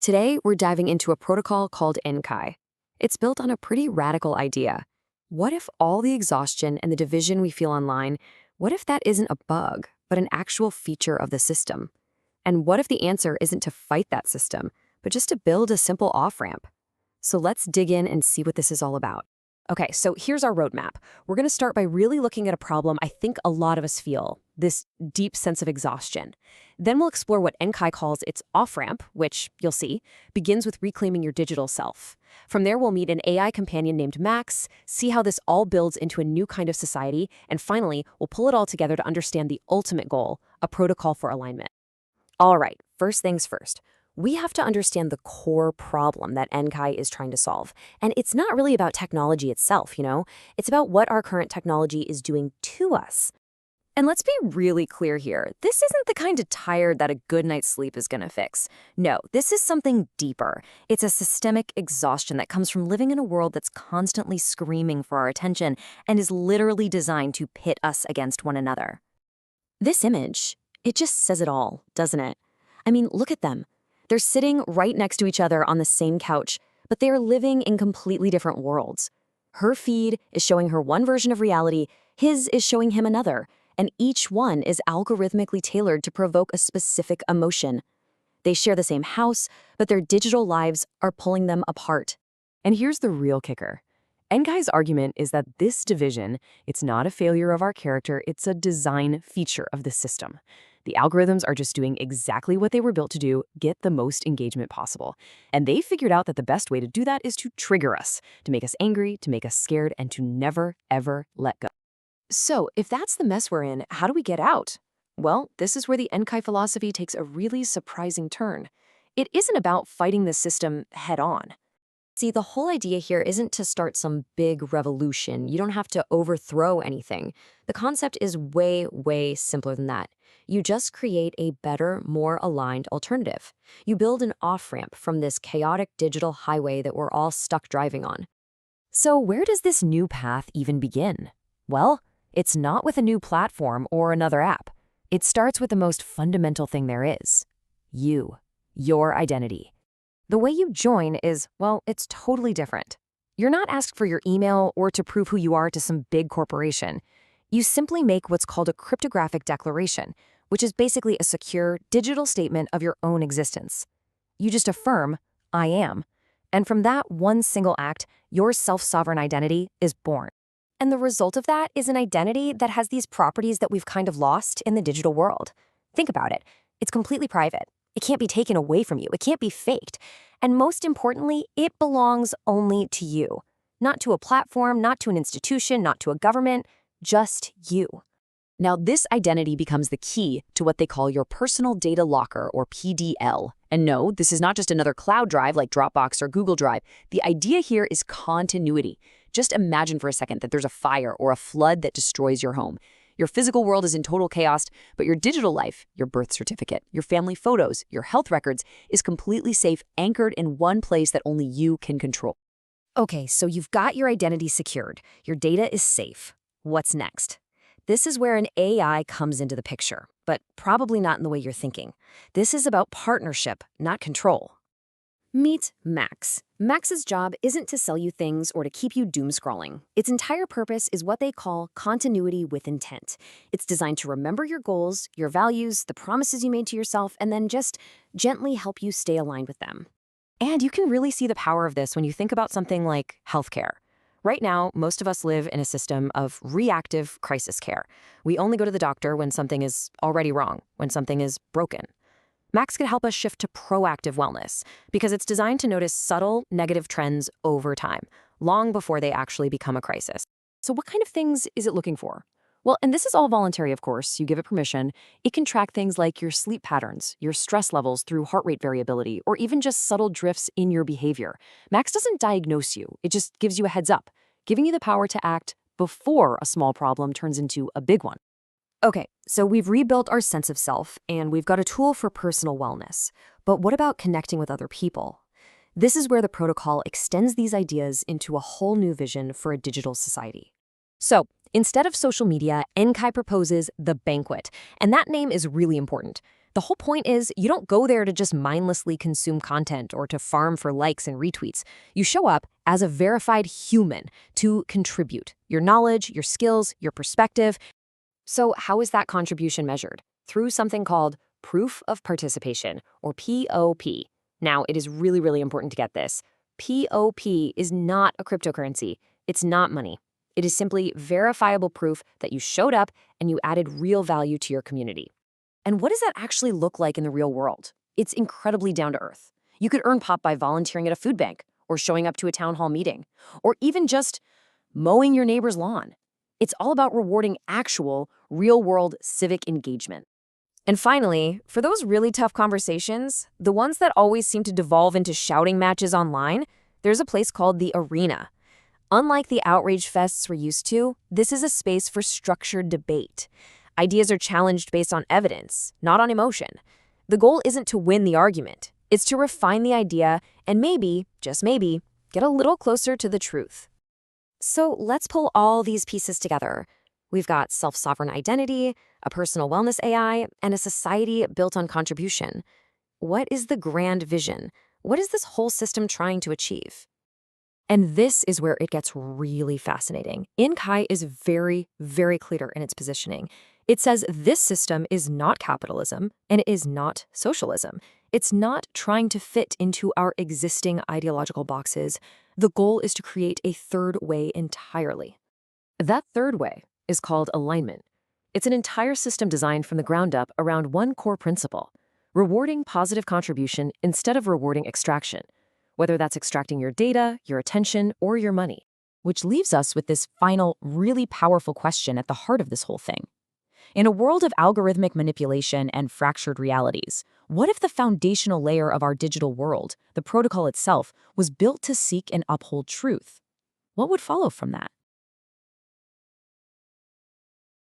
Today, we're diving into a protocol called NKAI. It's built on a pretty radical idea. What if all the exhaustion and the division we feel online, what if that isn't a bug, but an actual feature of the system? And what if the answer isn't to fight that system, but just to build a simple off-ramp? So let's dig in and see what this is all about. Okay, so here's our roadmap. We're going to start by really looking at a problem I think a lot of us feel, this deep sense of exhaustion. Then we'll explore what NKAI calls its off-ramp, which, you'll see, begins with reclaiming your digital self. From there, we'll meet an AI companion named Max, see how this all builds into a new kind of society, and finally, we'll pull it all together to understand the ultimate goal, a protocol for alignment. All right, first things first. We have to understand the core problem that NKAI is trying to solve. And it's not really about technology itself, It's about what our current technology is doing to us. And let's be really clear here. This isn't the kind of tired that a good night's sleep is going to fix. No, this is something deeper. It's a systemic exhaustion that comes from living in a world that's constantly screaming for our attention and is literally designed to pit us against one another. This image, it just says it all, doesn't it? I mean, look at them. They're sitting right next to each other on the same couch, but they are living in completely different worlds. Her feed is showing her one version of reality, his is showing him another, and each one is algorithmically tailored to provoke a specific emotion. They share the same house, but their digital lives are pulling them apart. And here's the real kicker. NKAI's argument is that this division, it's not a failure of our character, it's a design feature of the system. The algorithms are just doing exactly what they were built to do, get the most engagement possible. And they figured out that the best way to do that is to trigger us, to make us angry, to make us scared, and to never, ever let go. So, if that's the mess we're in, how do we get out? Well, this is where the NKAI philosophy takes a really surprising turn. It isn't about fighting the system head-on. See, the whole idea here isn't to start some big revolution. You don't have to overthrow anything. The concept is way, way simpler than that. You just create a better, more aligned alternative. You build an off-ramp from this chaotic digital highway that we're all stuck driving on. So where does this new path even begin? Well, it's not with a new platform or another app. It starts with the most fundamental thing there is. You, your identity. The way you join is, well, it's totally different. You're not asked for your email or to prove who you are to some big corporation. You simply make what's called a cryptographic declaration, which is basically a secure digital statement of your own existence. You just affirm, I am. And from that one single act, your self-sovereign identity is born. And the result of that is an identity that has these properties that we've kind of lost in the digital world. Think about it. It's completely private. It can't be taken away from you. It can't be faked. And most importantly, it belongs only to you. Not to a platform, not to an institution, not to a government, just you. Now, this identity becomes the key to what they call your personal data locker, or PDL. And no, this is not just another cloud drive like Dropbox or Google Drive. The idea here is continuity. Just imagine for a second that there's a fire or a flood that destroys your home. Your physical world is in total chaos, but your digital life, your birth certificate, your family photos, your health records, is completely safe, anchored in one place that only you can control. Okay, so you've got your identity secured. Your data is safe. What's next? This is where an AI comes into the picture, but probably not in the way you're thinking. This is about partnership, not control. Meet Max. Max's job isn't to sell you things or to keep you doom-scrolling. Its entire purpose is what they call continuity with intent. It's designed to remember your goals, your values, the promises you made to yourself, and then just gently help you stay aligned with them. And you can really see the power of this when you think about something like healthcare. Right now, most of us live in a system of reactive crisis care. We only go to the doctor when something is already wrong, when something is broken. Max can help us shift to proactive wellness because it's designed to notice subtle negative trends over time, long before they actually become a crisis. So what kind of things is it looking for? Well, and this is all voluntary, of course. You give it permission. It can track things like your sleep patterns, your stress levels through heart rate variability, or even just subtle drifts in your behavior. Max doesn't diagnose you. It just gives you a heads up, giving you the power to act before a small problem turns into a big one. Okay, so we've rebuilt our sense of self, and we've got a tool for personal wellness. But what about connecting with other people? This is where the protocol extends these ideas into a whole new vision for a digital society. So, instead of social media, NKAI proposes The Banquet, and that name is really important. The whole point is you don't go there to just mindlessly consume content or to farm for likes and retweets. You show up as a verified human to contribute your knowledge, your skills, your perspective. So how is that contribution measured? Through something called proof of participation, or POP. Now, it is really, really important to get this. POP is not a cryptocurrency. It's not money. It is simply verifiable proof that you showed up and you added real value to your community. And what does that actually look like in the real world? It's incredibly down to earth. You could earn POP by volunteering at a food bank, or showing up to a town hall meeting, or even just mowing your neighbor's lawn. It's all about rewarding actual, real-world civic engagement. And finally, for those really tough conversations, the ones that always seem to devolve into shouting matches online, there's a place called the Arena. Unlike the outrage fests we're used to, this is a space for structured debate. Ideas are challenged based on evidence, not on emotion. The goal isn't to win the argument. It's to refine the idea and maybe, just maybe, get a little closer to the truth. So let's pull all these pieces together. We've got self-sovereign identity, a personal wellness AI, and a society built on contribution. What is the grand vision? What is this whole system trying to achieve? And this is where it gets really fascinating. Inkai is very, very clear in its positioning. It says this system is not capitalism, and it is not socialism. It's not trying to fit into our existing ideological boxes. The goal is to create a third way entirely. That third way is called alignment. It's an entire system designed from the ground up around one core principle: rewarding positive contribution instead of rewarding extraction, whether that's extracting your data, your attention, or your money. Which leaves us with this final, really powerful question at the heart of this whole thing. In a world of algorithmic manipulation and fractured realities, what if the foundational layer of our digital world, the protocol itself, was built to seek and uphold truth? What would follow from that?